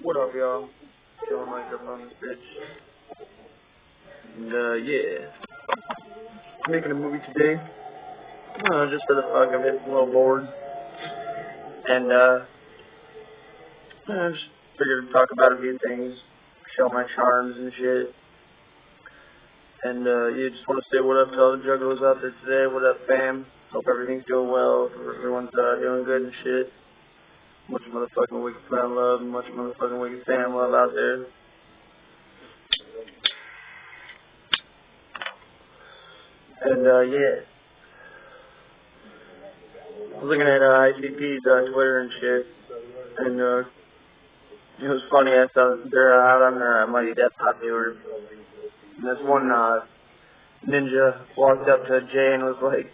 What up, y'all? Feeling like up on this bitch. And, yeah. Making a movie today. Just for the fuck of it. A little bored. And, I just figured to talk about a few things. Show my charms and shit. And, yeah, just want to say what up to all the juggalos out there today. What up, fam? Hope everything's going well. Hope everyone's, doing good and shit. Much motherfucking wicked fan love, much motherfucking wicked fan love out there. And, yeah. I was looking at ICP's Twitter and shit, and it was funny. I saw they're out on their Mighty Death Popular, and this one ninja walked up to Jay and was like,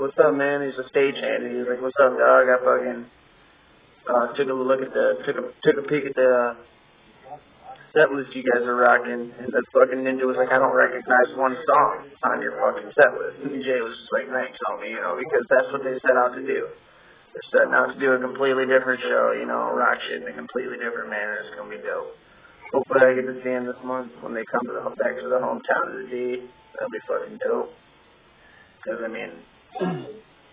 "What's up, man?" He's a stagehand, and he's like, "What's up, dog?" I fucking took a look at took a peek at the set list you guys are rocking, and that fucking ninja was like, "I don't recognize one song on your fucking set list." And Jay was just like, "Thanks, homie," because that's what they set out to do. They're setting out to do a completely different show, rock shit in a completely different manner. It's gonna be dope. Hopefully I get to see them this month when they come back to the hometown of the D. That'll be fucking dope. Because, I mean,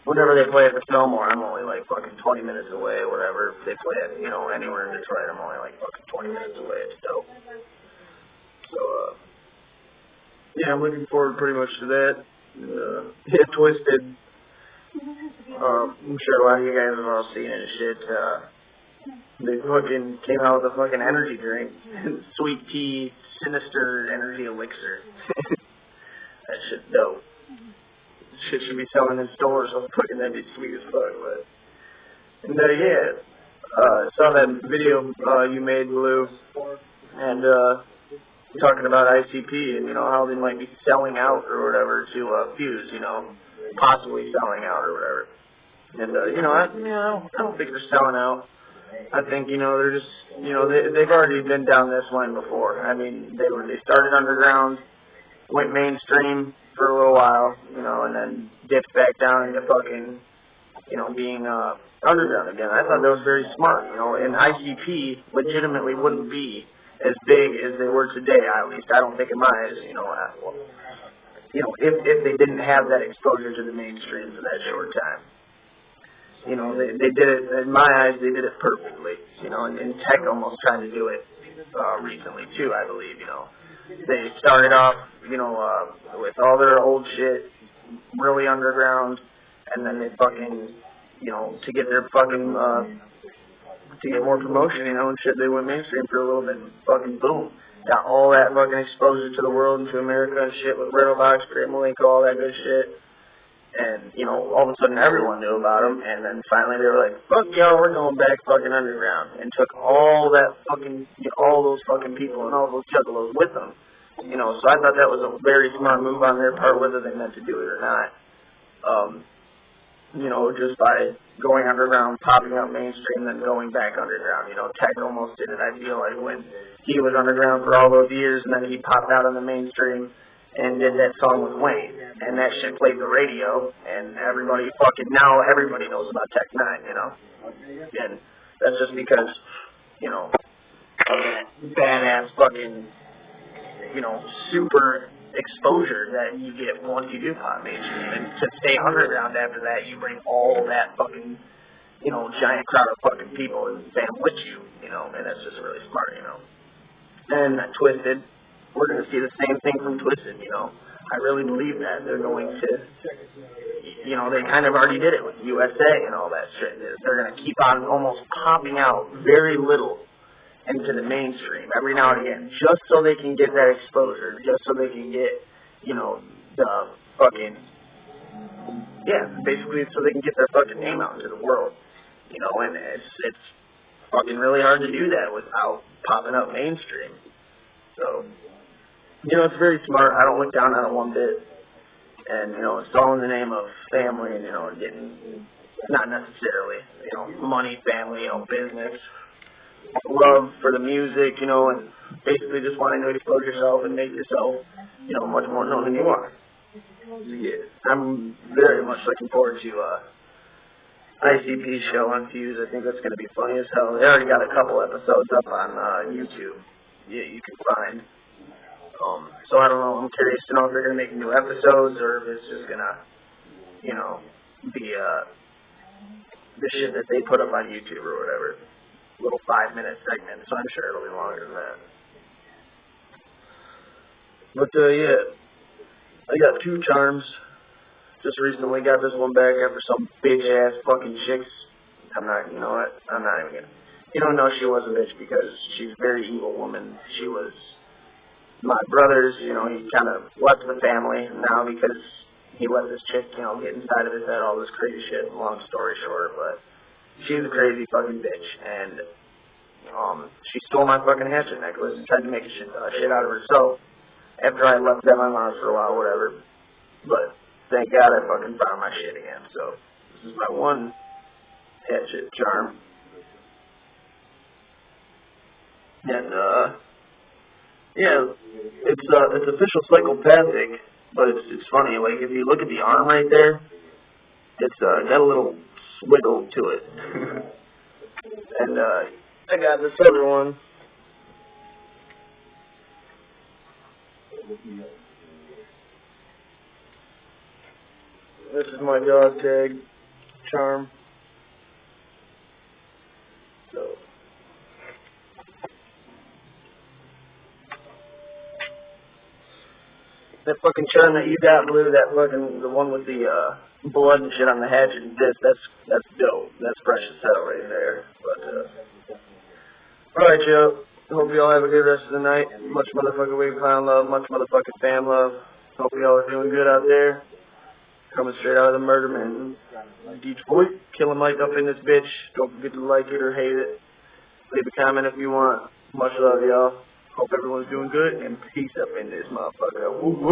whenever they play at the Fillmore, I'm only like fucking 20 minutes away or whatever. If they play it, anywhere in Detroit, I'm only like fucking 20 minutes away. It's dope. So, yeah, I'm looking forward pretty much to that. Yeah, Twisted. I'm sure a lot of you guys have all seen it and shit. They fucking came out with a fucking energy drink. Sweet tea, sinister energy elixir. That shit's dope. Shit should be selling in stores, so fucking that'd be sweet as fuck, but. And, yeah. Saw that video, you made, Blue, and, talking about ICP and, how they might be selling out or whatever to, Fuse, possibly selling out or whatever. And, I don't think they're selling out. I think, they're just, they've already been down this line before. I mean, they started underground, went mainstream for a little while, and then dipped back down into fucking, being, underground again. I thought that was very smart, and ICP legitimately wouldn't be as big as they were today, at least. I don't think in my eyes, if they didn't have that exposure to the mainstream for that short time. They did it, in my eyes, they did it perfectly, and Tech almost tried to do it recently too, I believe, They started off, with all their old shit, really underground, and then they fucking, to get their fucking, to get more promotion, and shit, they went mainstream for a little bit, and fucking boom. Got all that fucking exposure to the world and to America and shit with Riddlebox, Great Malenko, all that good shit. And, all of a sudden everyone knew about them, and then finally they were like, "Fuck y'all, we're going back fucking underground," and took all that fucking, all those fucking people and all those juggalos with them. So I thought that was a very smart move on their part, whether they meant to do it or not. Just by going underground, popping out mainstream, then going back underground. Tech almost did it, I feel like, when he was underground for all those years, and then he popped out on the mainstream and did that song with Wayne, and that shit played the radio, and everybody knows about Tech 9, and that's just because, of that badass fucking, super exposure that you get once you do pop mainstream, and to stay underground after that, you bring all that fucking, giant crowd of fucking people and fam with you, and that's just really smart, And Twisted, we're going to see the same thing from Twisted, I really believe that. They're going to, they kind of already did it with USA and all that shit. They're going to keep on almost popping out very little into the mainstream every now and again, just so they can get that exposure, just so they can get, the fucking, basically so they can get their fucking name out into the world, and it's fucking really hard to do that without popping up mainstream. So, it's very smart. I don't look down on it one bit. And, it's all in the name of family and, getting, not necessarily, money, family, business, love for the music, and basically just wanting to expose yourself and make yourself, much more known than you are. Yeah, I'm very much looking forward to ICP show, Unfused. I think that's going to be funny as hell. They already got a couple episodes up on YouTube. Yeah, you can find. So I don't know. I'm curious to know if they're going to make new episodes or if it's just going to, you know, be the shit that they put up on YouTube or whatever. Little 5-minute segment. So I'm sure it'll be longer than that. But yeah, I got 2 charms. Just recently got this one back after some bitch ass fucking chicks. You know what? I'm not even gonna. You don't know she was a bitch because she's a very evil woman. She was my brother's, you know, he kind of left the family now because he let this chick, you know, get inside of his head, all this crazy shit. Long story short, but she's a crazy fucking bitch, and she stole my fucking hatchet necklace and tried to make shit out of herself after I left them on Mars for a while, whatever. But thank God I fucking found my shit again. So this is my one hatchet charm. And yeah, it's official psychopathic, but it's funny. Like if you look at the arm right there, it's got a little swiggle to it. And I got this other one. This is my dog tag charm. So that fucking charm that you got, Blue, the one with the blood and shit on the hatchet and disc, that's dope. That's precious hell right there. But alright, Joe. Hope you all have a good rest of the night. Much motherfucking wave clown love, much motherfucking fam love. Hope you all are doing good out there. Coming straight out of the murder man. Detroit, killing Mike up in this bitch. Don't forget to like it or hate it. Leave a comment if you want. Much love, y'all. Hope everyone's doing good, and peace up in this motherfucker. Woo-woo.